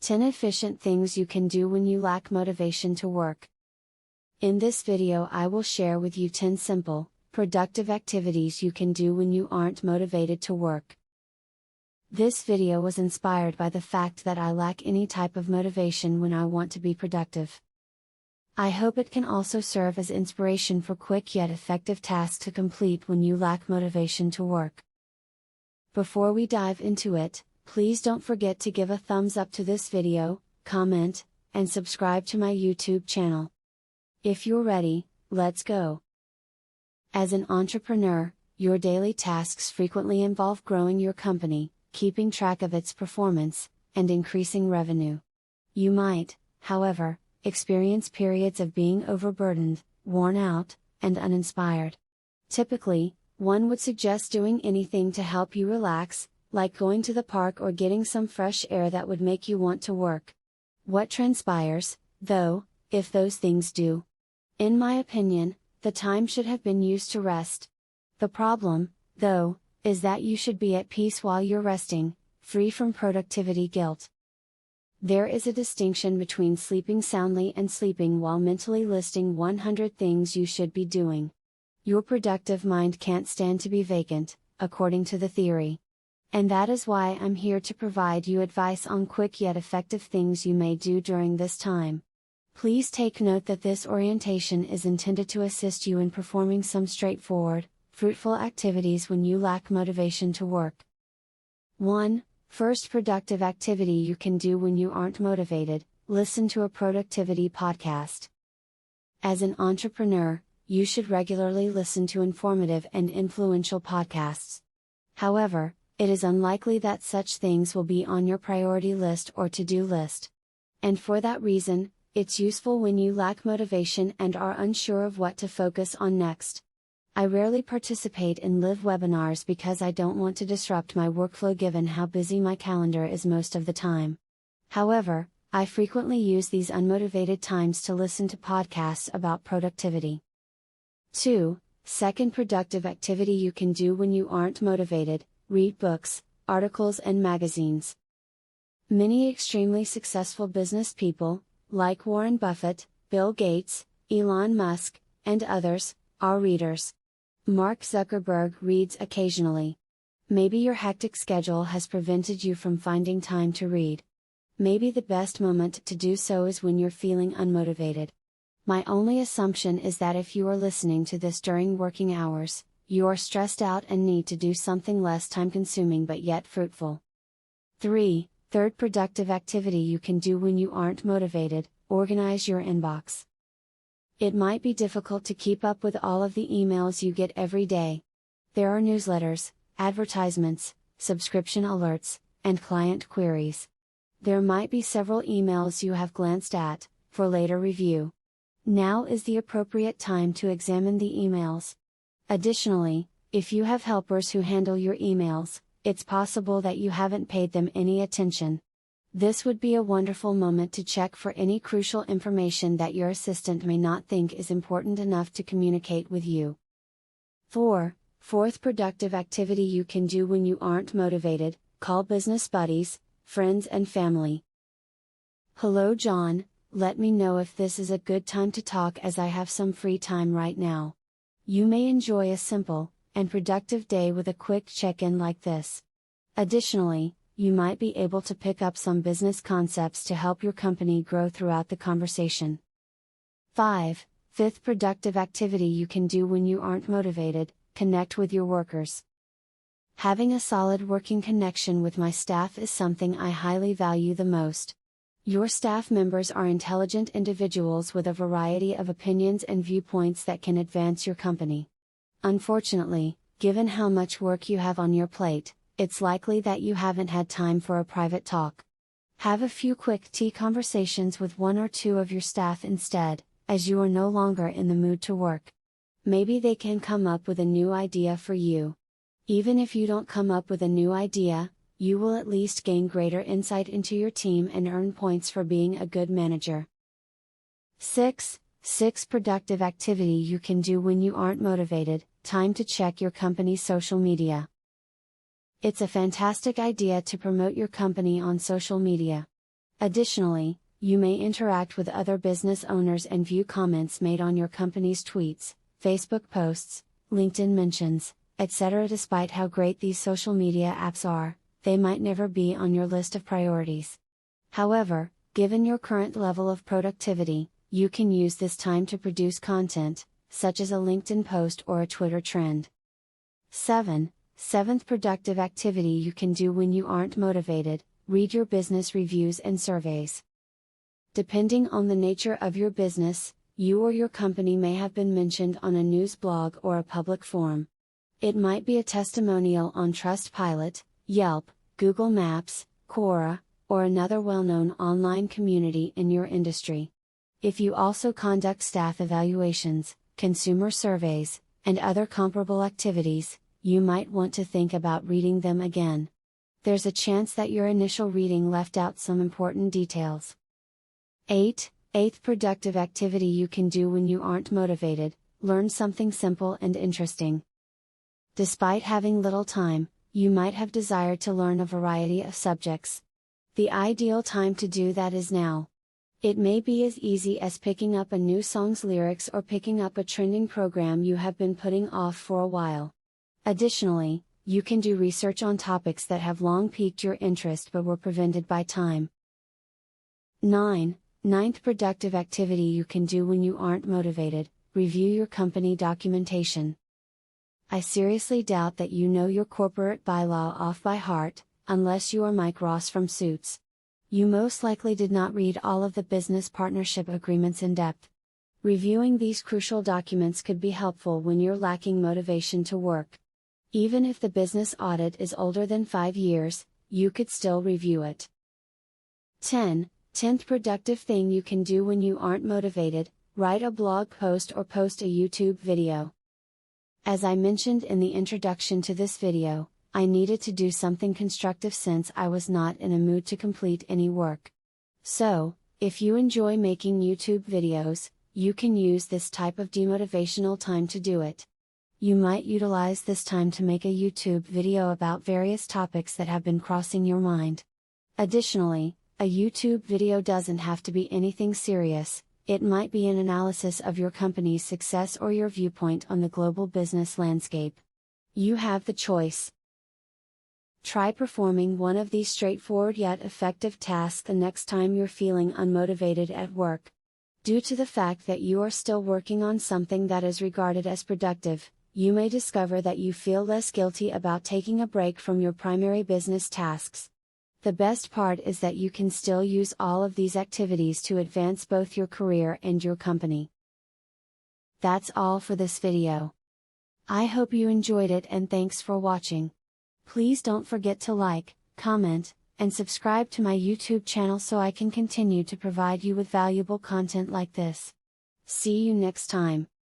10 efficient things you can do when you lack motivation to work. In this video I will share with you 10 simple, productive activities you can do when you aren't motivated to work. This video was inspired by the fact that I lack any type of motivation when I want to be productive. I hope it can also serve as inspiration for quick yet effective tasks to complete when you lack motivation to work. Before we dive into it, please don't forget to give a thumbs up to this video, comment, and subscribe to my YouTube channel. If you're ready, let's go. As an entrepreneur, your daily tasks frequently involve growing your company, keeping track of its performance, and increasing revenue. You might, however, experience periods of being overburdened, worn out, and uninspired. Typically, one would suggest doing anything to help you relax, like going to the park or getting some fresh air that would make you want to work. What transpires, though, if those things do? In my opinion, the time should have been used to rest. The problem, though, is that you should be at peace while you're resting, free from productivity guilt. There is a distinction between sleeping soundly and sleeping while mentally listing 100 things you should be doing. Your productive mind can't stand to be vacant, according to the theory. And that is why I'm here to provide you advice on quick yet effective things you may do during this time. Please take note that this orientation is intended to assist you in performing some straightforward, fruitful activities when you lack motivation to work. 1. First productive activity you can do when you aren't motivated: listen to a productivity podcast. As an entrepreneur, you should regularly listen to informative and influential podcasts. However, it is unlikely that such things will be on your priority list or to-do list. And for that reason, it's useful when you lack motivation and are unsure of what to focus on next. I rarely participate in live webinars because I don't want to disrupt my workflow given how busy my calendar is most of the time. However, I frequently use these unmotivated times to listen to podcasts about productivity. 2. Second productive activity you can do when you aren't motivated: read books, articles and magazines. Many extremely successful business people, like Warren Buffett, Bill Gates, Elon Musk, and others, are readers. Mark Zuckerberg reads occasionally. Maybe your hectic schedule has prevented you from finding time to read. Maybe the best moment to do so is when you're feeling unmotivated. My only assumption is that if you are listening to this during working hours, you are stressed out and need to do something less time-consuming but yet fruitful. 3. Third productive activity you can do when you aren't motivated: organize your inbox. It might be difficult to keep up with all of the emails you get every day. There are newsletters, advertisements, subscription alerts, and client queries. There might be several emails you have glanced at, for later review. Now is the appropriate time to examine the emails. Additionally, if you have helpers who handle your emails, it's possible that you haven't paid them any attention. This would be a wonderful moment to check for any crucial information that your assistant may not think is important enough to communicate with you. 4. Fourth productive activity you can do when you aren't motivated: call business buddies, friends and family. Hello John, let me know if this is a good time to talk as I have some free time right now. You may enjoy a simple and productive day with a quick check-in like this. Additionally, you might be able to pick up some business concepts to help your company grow throughout the conversation. 5. Fifth productive activity you can do when you aren't motivated: connect with your workers. Having a solid working connection with my staff is something I highly value the most. Your staff members are intelligent individuals with a variety of opinions and viewpoints that can advance your company. Unfortunately, given how much work you have on your plate, it's likely that you haven't had time for a private talk. Have a few quick tea conversations with one or two of your staff instead, as you are no longer in the mood to work. Maybe they can come up with a new idea for you. Even if you don't come up with a new idea, you will at least gain greater insight into your team and earn points for being a good manager. 6. Productive activity you can do when you aren't motivated: time to check your company's social media. It's a fantastic idea to promote your company on social media. Additionally, you may interact with other business owners and view comments made on your company's tweets, Facebook posts, LinkedIn mentions, etc. Despite how great these social media apps are, they might never be on your list of priorities. However, given your current level of productivity, you can use this time to produce content, such as a LinkedIn post or a Twitter trend. 7th productive activity you can do when you aren't motivated: read your business reviews and surveys. Depending on the nature of your business, you or your company may have been mentioned on a news blog or a public forum. It might be a testimonial on Trustpilot, Yelp, Google Maps, Quora, or another well-known online community in your industry. If you also conduct staff evaluations, consumer surveys, and other comparable activities, you might want to think about reading them again. There's a chance that your initial reading left out some important details. 8th productive activity you can do when you aren't motivated: learn something simple and interesting. Despite having little time, you might have desired to learn a variety of subjects. The ideal time to do that is now. It may be as easy as picking up a new song's lyrics or picking up a trending program you have been putting off for a while. Additionally, you can do research on topics that have long piqued your interest but were prevented by time. 9th productive activity you can do when you aren't motivated: review your company documentation. I seriously doubt that you know your corporate bylaw off by heart, unless you are Mike Ross from Suits. You most likely did not read all of the business partnership agreements in depth. Reviewing these crucial documents could be helpful when you're lacking motivation to work. Even if the business audit is older than 5 years, you could still review it. 10th productive thing you can do when you aren't motivated: write a blog post or post a YouTube video. As I mentioned in the introduction to this video, I needed to do something constructive since I was not in a mood to complete any work. So, if you enjoy making YouTube videos, you can use this type of demotivational time to do it. You might utilize this time to make a YouTube video about various topics that have been crossing your mind. Additionally, a YouTube video doesn't have to be anything serious. It might be an analysis of your company's success or your viewpoint on the global business landscape. You have the choice. Try performing one of these straightforward yet effective tasks the next time you're feeling unmotivated at work. Due to the fact that you are still working on something that is regarded as productive, you may discover that you feel less guilty about taking a break from your primary business tasks. The best part is that you can still use all of these activities to advance both your career and your company. That's all for this video. I hope you enjoyed it and thanks for watching. Please don't forget to like, comment, and subscribe to my YouTube channel so I can continue to provide you with valuable content like this. See you next time.